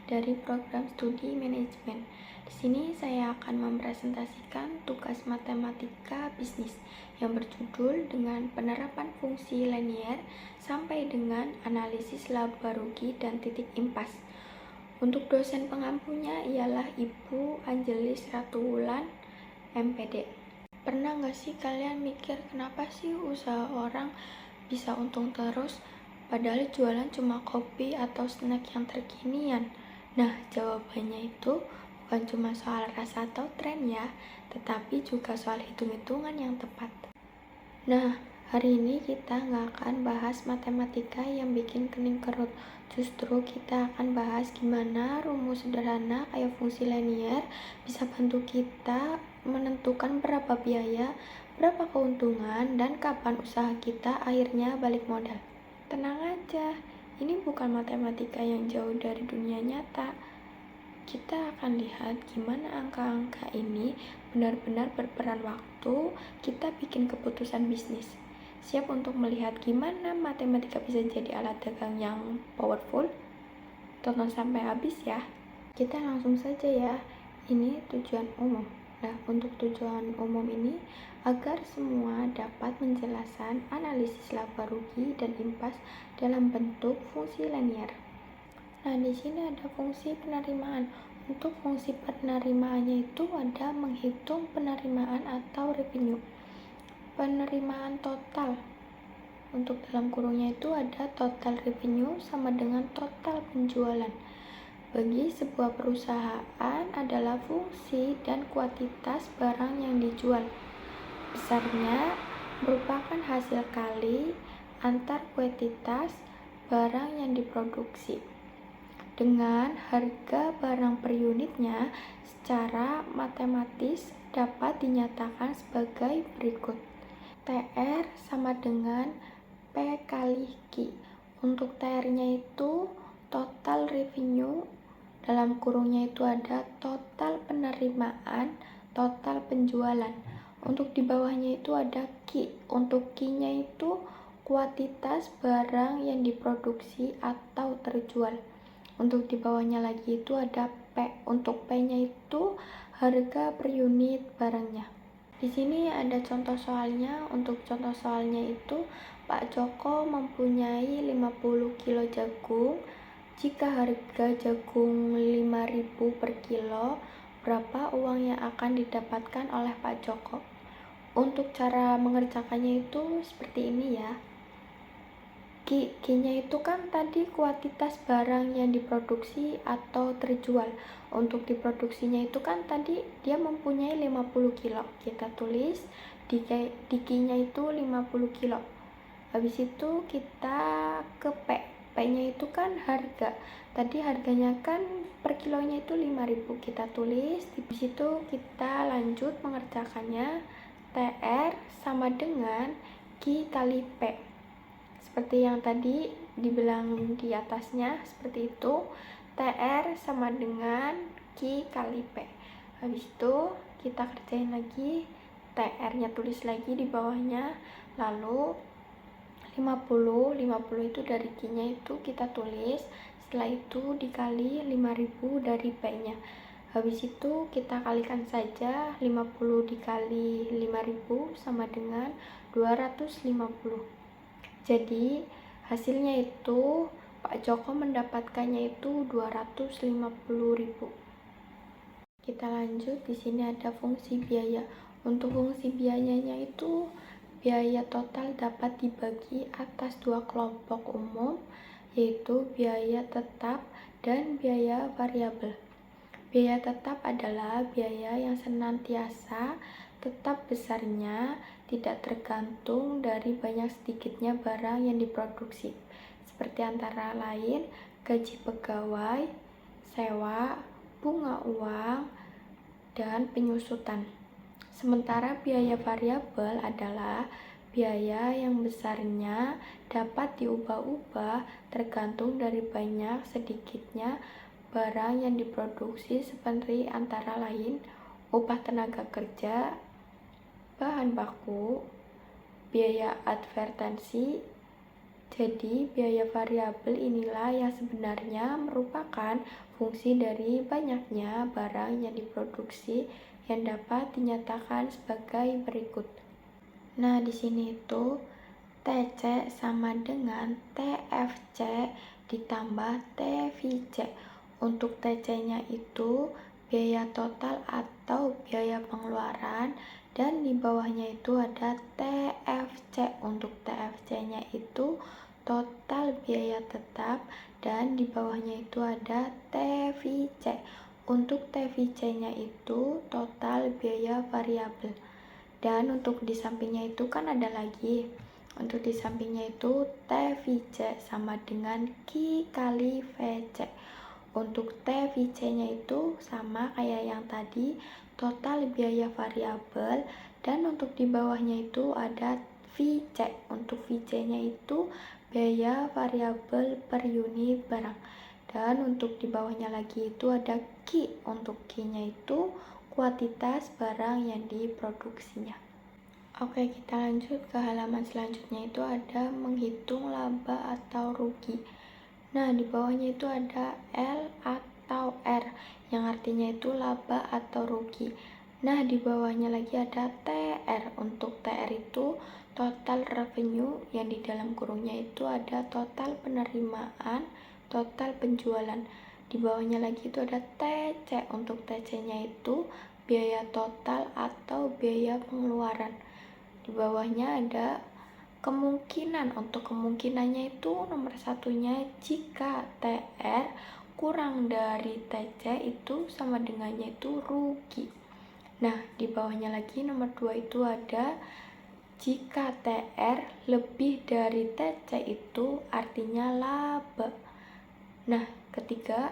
dari program studi manajemen. Di sini saya akan mempresentasikan tugas matematika bisnis yang berjudul dengan penerapan fungsi linier sampai dengan analisis laba rugi dan titik impas. Untuk dosen pengampunya ialah Ibu Angelis Ratuwulan, MPD. Pernah nggak sih kalian mikir kenapa sih usaha orang bisa untung terus, padahal jualan cuma kopi atau snack yang terkinian? Nah, jawabannya itu bukan cuma soal rasa atau tren ya, tetapi juga soal hitung-hitungan yang tepat. Nah, hari ini kita nggak akan bahas matematika yang bikin kening kerut. Justru kita akan bahas gimana rumus sederhana kayak fungsi linier bisa bantu kita menentukan berapa biaya, berapa keuntungan, dan kapan usaha kita akhirnya balik modal. Tenang aja, ini bukan matematika yang jauh dari dunia nyata. Kita akan lihat gimana angka-angka ini benar-benar berperan waktu kita bikin keputusan bisnis. Siap untuk melihat gimana matematika bisa jadi alat dagang yang powerful? Tonton sampai habis ya. Kita langsung saja ya. Ini tujuan umum. Nah, untuk tujuan umum ini agar semua dapat menjelaskan analisis laba rugi dan impas dalam bentuk fungsi linier. Nah, di sini ada fungsi penerimaan. Untuk fungsi penerimaannya itu ada menghitung penerimaan atau revenue. Penerimaan total. Untuk dalam kurungnya itu ada total revenue sama dengan total penjualan. Bagi sebuah perusahaan adalah fungsi dan kuantitas barang yang dijual. Besarnya merupakan hasil kali antar kuantitas barang yang diproduksi dengan harga barang per unitnya secara matematis dapat dinyatakan sebagai berikut. TR sama dengan P kali Q. Untuk TR-nya itu total revenue, dalam kurungnya itu ada total penerimaan, total penjualan. Untuk di bawahnya itu ada Q. Untuk Q-nya itu kuantitas barang yang diproduksi atau terjual. Untuk di bawahnya lagi itu ada P. Untuk P-nya itu harga per unit barangnya. Di sini ada contoh soalnya. Untuk contoh soalnya itu Pak Joko mempunyai 50 kilo jagung. Jika harga jagung 5.000 per kilo, berapa uang yang akan didapatkan oleh Pak Joko? Untuk cara mengerjakannya itu seperti ini ya. Q-nya itu kan tadi kuantitas barang yang diproduksi atau terjual. Untuk diproduksinya itu kan tadi dia mempunyai 50 kilo. Kita tulis di Q-nya itu 50 kilo. Habis itu kita ke P. P-nya itu kan harga. Tadi harganya kan per kilonya itu 5.000. Kita tulis. Di situ kita lanjut mengerjakannya. TR sama dengan Q kali P. Seperti yang tadi dibilang di atasnya, seperti itu. TR sama dengan Q kali P. Habis itu kita kerjain lagi. TR-nya tulis lagi di bawahnya. Lalu 50 itu dari Q-nya itu kita tulis. Setelah itu dikali 5.000 dari P-nya. Habis itu kita kalikan saja. 50 dikali 5.000 sama dengan 250. Jadi hasilnya itu Pak Joko mendapatkannya itu 250.000. Kita lanjut. Di sini ada fungsi biaya. Untuk fungsi biayanya itu biaya total dapat dibagi atas dua kelompok umum, yaitu biaya tetap dan biaya variabel. Biaya tetap adalah biaya yang senantiasa tetap besarnya, tidak tergantung dari banyak sedikitnya barang yang diproduksi, seperti antara lain gaji pegawai, sewa, bunga uang, dan penyusutan. Sementara biaya variabel adalah biaya yang besarnya dapat diubah-ubah tergantung dari banyak sedikitnya barang yang diproduksi, seperti antara lain upah tenaga kerja, bahan baku, biaya advertensi, Jadi, biaya variabel inilah yang sebenarnya merupakan fungsi dari banyaknya barang yang diproduksi yang dapat dinyatakan sebagai berikut. Nah, di sini itu TC sama dengan TFC ditambah TVC. Untuk TC-nya itu biaya total atau biaya pengeluaran, dan di bawahnya itu ada TFC. Untuk TFC-nya itu total biaya tetap, dan di bawahnya itu ada TVC. Untuk TVC-nya itu total biaya variabel. Dan untuk di sampingnya itu kan ada lagi. Untuk di sampingnya itu TVC sama dengan Q kali VC. Untuk TVC-nya itu sama kayak yang tadi, total biaya variabel, dan untuk di bawahnya itu ada VC. Untuk VC-nya itu biaya variabel per unit barang. Dan untuk di bawahnya lagi itu ada Q. Untuk Q-nya itu kuantitas barang yang diproduksinya. Oke, kita lanjut ke halaman selanjutnya, itu ada menghitung laba atau rugi. Nah, di bawahnya itu ada L atau R, yang artinya itu laba atau rugi. Nah, di bawahnya lagi ada TR. Untuk TR itu total revenue, yang di dalam kurungnya itu ada total penerimaan, total penjualan. Di bawahnya lagi itu ada TC. Untuk TC-nya itu biaya total atau biaya pengeluaran. Di bawahnya ada kemungkinan. Untuk kemungkinannya itu nomor satunya, jika TR kurang dari TC itu sama dengannya itu rugi. Nah, di bawahnya lagi nomor 2 itu ada jika TR lebih dari TC itu artinya laba. Nah, ketiga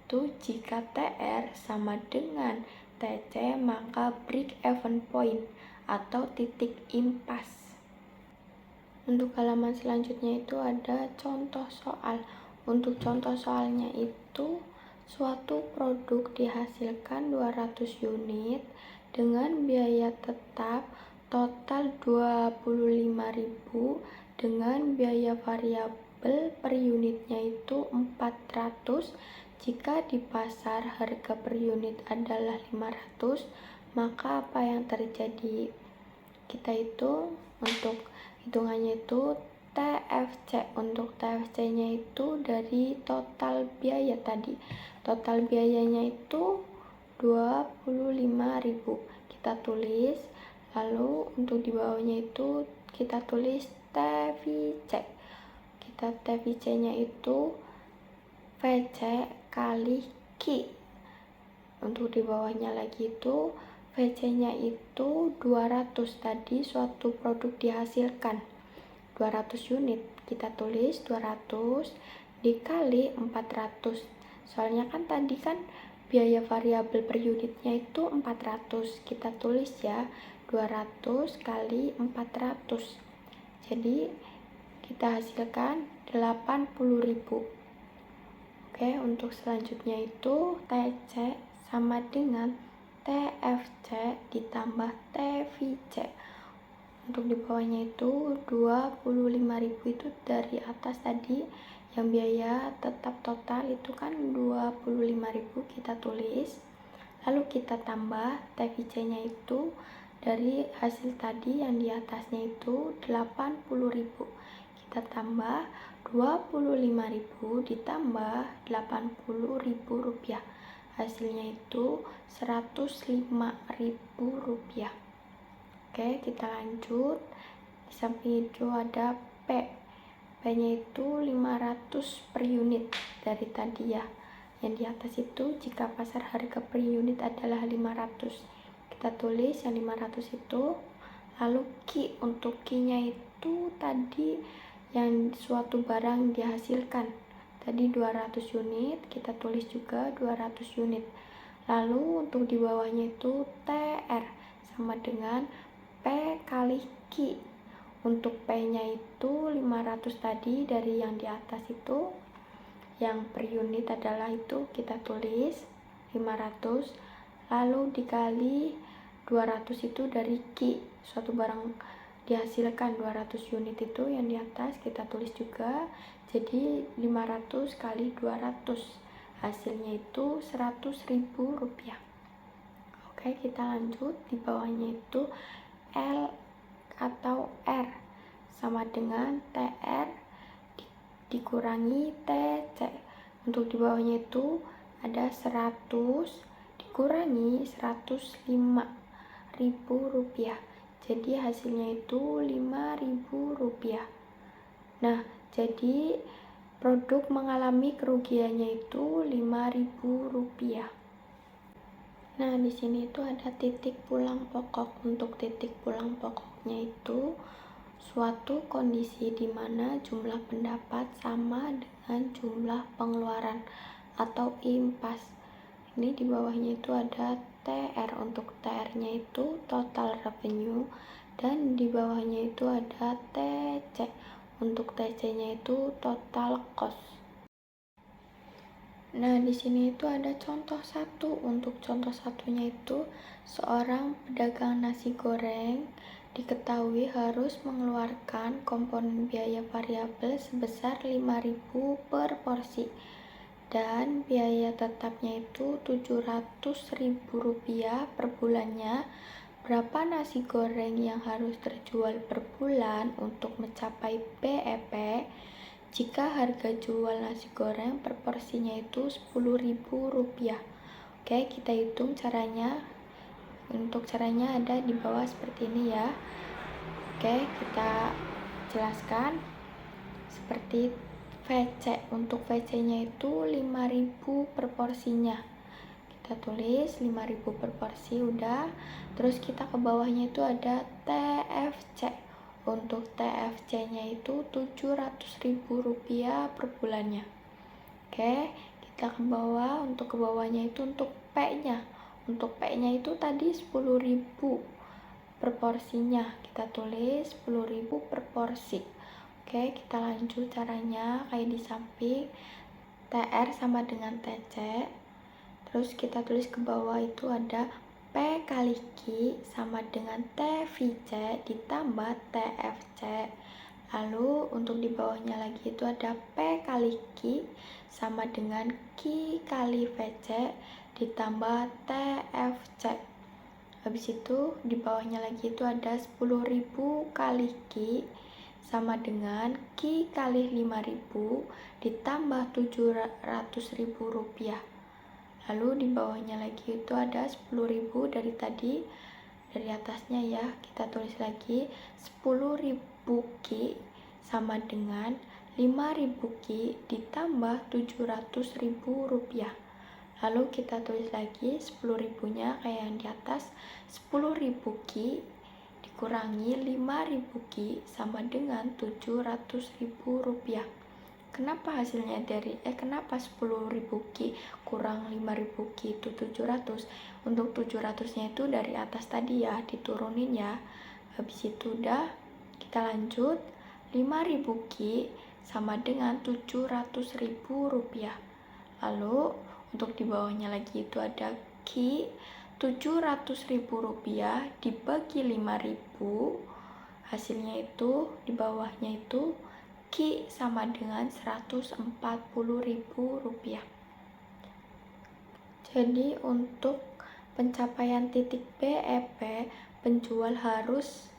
itu jika TR sama dengan TC maka break even point atau titik impas. Untuk halaman selanjutnya itu ada contoh soal. Untuk contoh soalnya itu suatu produk dihasilkan 200 unit dengan biaya tetap total 25.000 dengan biaya variabel per unitnya itu 400. Jika di pasar harga per unit adalah 500, maka apa yang terjadi? Kita itu untuk hitungannya itu TFC. Untuk TFC-nya itu dari total biaya tadi. Total biayanya itu 25.000. Kita tulis. Lalu untuk di bawahnya itu kita tulis TVC. Kita TVC-nya itu VC kali Q. Untuk di bawahnya lagi itu VC-nya itu 200. Tadi suatu produk dihasilkan 200 unit. Kita tulis 200 dikali 400. Soalnya kan tadi kan biaya variabel per unitnya itu 400. Kita tulis ya 200 kali 400. Jadi kita hasilkan 80.000. Oke, untuk selanjutnya itu TC sama dengan TFC ditambah TVC. Untuk di bawahnya itu 25.000 itu dari atas tadi yang biaya tetap total itu kan 25.000, kita tulis. Lalu kita tambah TVC-nya itu dari hasil tadi yang di atasnya itu 80.000. Kita tambah 25.000 ditambah 80.000 rupiah. Hasilnya itu 105.000 rupiah. Oke, kita lanjut. Di samping itu ada P. P-nya itu 500 per unit dari tadi ya. Yang di atas itu jika pasar harga per unit adalah 500. Kita tulis yang 500 itu. Lalu Q. Untuk Q-nya itu tadi yang suatu barang dihasilkan. Tadi 200 unit, kita tulis juga 200 unit. Lalu untuk di bawahnya itu TR sama dengan P kali Q. Untuk P-nya itu 500 tadi dari yang di atas itu. Yang per unit adalah itu kita tulis 500. Lalu dikali 200 itu dari Q. Suatu barang dihasilkan 200 unit itu yang di atas kita tulis juga, jadi 500 kali 200 hasilnya itu 100.000 rupiah. Oke, kita lanjut. Di bawahnya itu L atau R sama dengan TR dikurangi TC. Untuk di bawahnya itu ada 100 dikurangi 105.000 rupiah. Jadi hasilnya itu 5.000 rupiah. Nah, jadi produk mengalami kerugiannya itu 5.000 rupiah. Nah, di sini itu ada titik pulang pokok. Untuk titik pulang pokoknya itu suatu kondisi di mana jumlah pendapat sama dengan jumlah pengeluaran atau impas. Ini di bawahnya itu ada TR. Untuk TR-nya itu total revenue, dan di bawahnya itu ada TC. Untuk TC-nya itu total cost. Nah, di sini itu ada contoh satu. Untuk contoh satunya itu seorang pedagang nasi goreng diketahui harus mengeluarkan komponen biaya variabel sebesar 5.000 per porsi dan biaya tetapnya itu 700.000 rupiah per bulannya. Berapa nasi goreng yang harus terjual per bulan untuk mencapai BEP? Jika harga jual nasi goreng per porsinya itu 10.000 rupiah. Oke, kita hitung caranya. Untuk caranya ada di bawah seperti ini ya. Oke, kita jelaskan. Seperti VC. Untuk VC-nya itu 5.000 per porsinya. Kita tulis 5.000 per porsi udah. Terus kita ke bawahnya itu ada TFC. Untuk TFC-nya itu 700.000 rupiah per bulannya. Oke, kita ke bawah. Untuk ke bawahnya itu untuk P-nya. Untuk P-nya itu tadi 10.000 per porsinya. Kita tulis 10.000 per porsi. Oke, kita lanjut caranya kayak di samping. TR sama dengan TC. Terus kita tulis ke bawah itu ada P kali Q sama dengan TVC ditambah TFC. Lalu untuk di bawahnya lagi itu ada P kali Q sama dengan Q kali VC ditambah TFC. Habis itu di bawahnya lagi itu ada 10.000 kali Q sama dengan Q kali 5.000 ditambah 700.000 rupiah. Lalu di bawahnya lagi itu ada 10.000 dari tadi, dari atasnya ya, kita tulis lagi 10.000 Ki sama dengan 5.000 Ki ditambah 700.000 rupiah. Lalu kita tulis lagi 10.000-nya kayak yang di atas, 10.000 Ki dikurangi 5.000 Ki sama dengan 700.000 rupiah. Kenapa hasilnya kenapa 10.000 Ki kurang 5.000 Ki itu 700? Untuk 700-nya itu dari atas tadi ya, diturunin ya. Habis itu udah, kita lanjut. 5.000 Ki sama dengan 700.000 rupiah. Lalu untuk di bawahnya lagi itu ada Ki 700.000 rupiah dibagi 5.000. Hasilnya itu di bawahnya itu Ki sama dengan 140.000 rupiah. Jadi untuk pencapaian titik BEP, penjual harus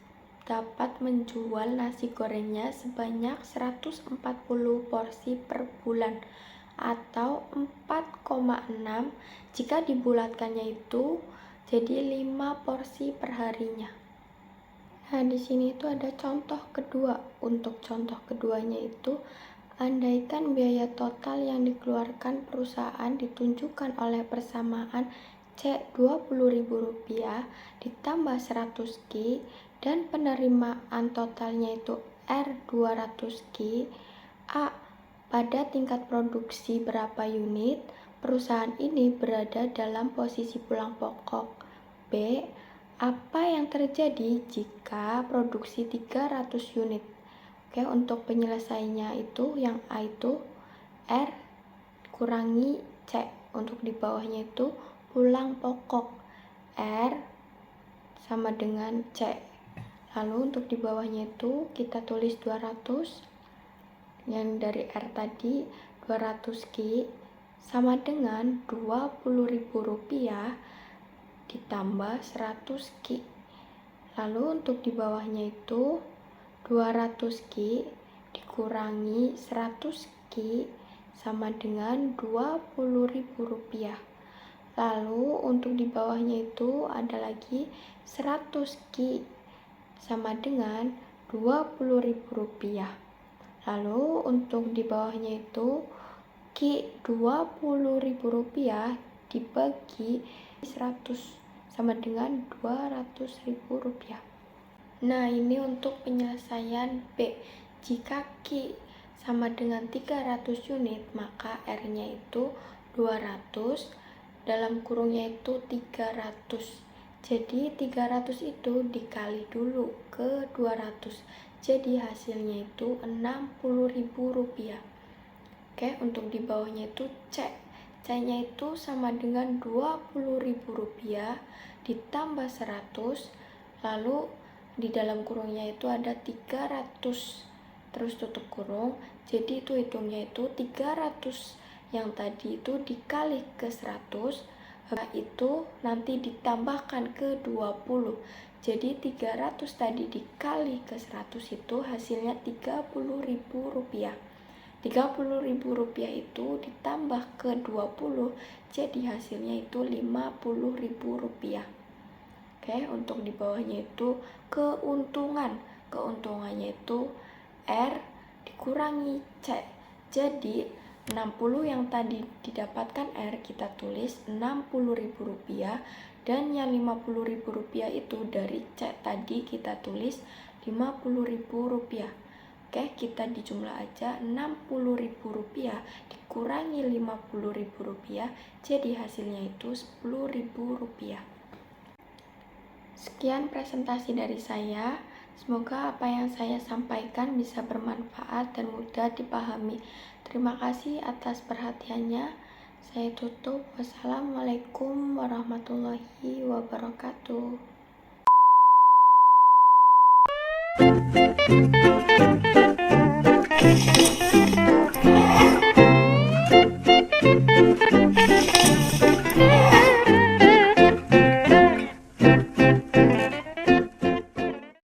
dapat menjual nasi gorengnya sebanyak 140 porsi per bulan atau 4,6 jika dibulatkannya itu jadi 5 porsi per harinya. Nah, di sini itu ada contoh kedua. Untuk contoh keduanya itu, andaikan biaya total yang dikeluarkan perusahaan ditunjukkan oleh persamaan C 20.000 rupiah ditambah 100 Ki dan penerimaan totalnya itu R 200 Ki. A. Pada tingkat produksi berapa unit perusahaan ini berada dalam posisi pulang pokok. B. Apa yang terjadi jika produksi 300 unit? Oke, untuk penyelesaiannya itu yang A itu R kurangi C. Untuk di bawahnya itu pulang pokok R sama dengan C. Lalu untuk di bawahnya itu kita tulis 200, yang dari R tadi 200Q sama dengan Rp20.000 ditambah 100Q. Lalu untuk di bawahnya itu 200Q dikurangi 100Q sama dengan Rp20.000. Lalu untuk di bawahnya itu ada lagi 100Q sama dengan Rp20.000. Lalu untuk di bawahnya itu Q Rp20.000 dibagi 100 sama dengan Rp200.000. Nah, ini untuk penyelesaian B. Jika Q sama dengan 300 unit, maka R-nya itu 200, dalam kurungnya itu 300. Jadi 300 itu dikali dulu ke 200. Jadi hasilnya itu Rp60.000. Oke, untuk di bawahnya itu C. C-nya itu sama dengan Rp20.000 ditambah 100. Lalu di dalam kurungnya itu ada 300. Terus tutup kurung. Jadi itu hitungnya itu 300 yang tadi itu dikali ke 100. Itu nanti ditambahkan ke 20. Jadi 300 tadi dikali ke 100 itu hasilnya Rp30.000. Rp30.000 itu ditambah ke 20, jadi hasilnya itu Rp50.000. Oke, untuk di bawahnya itu keuntungan. Keuntungannya itu R dikurangi C. Jadi 60 yang tadi didapatkan R kita tulis Rp60.000, dan yang Rp50.000 itu dari C tadi kita tulis Rp50.000. Oke, kita dijumlah aja. Rp60.000 dikurangi Rp50.000, jadi hasilnya itu Rp10.000. Sekian presentasi dari saya. Semoga apa yang saya sampaikan bisa bermanfaat dan mudah dipahami. Terima kasih atas perhatiannya. Saya tutup. Wassalamualaikum warahmatullahi wabarakatuh.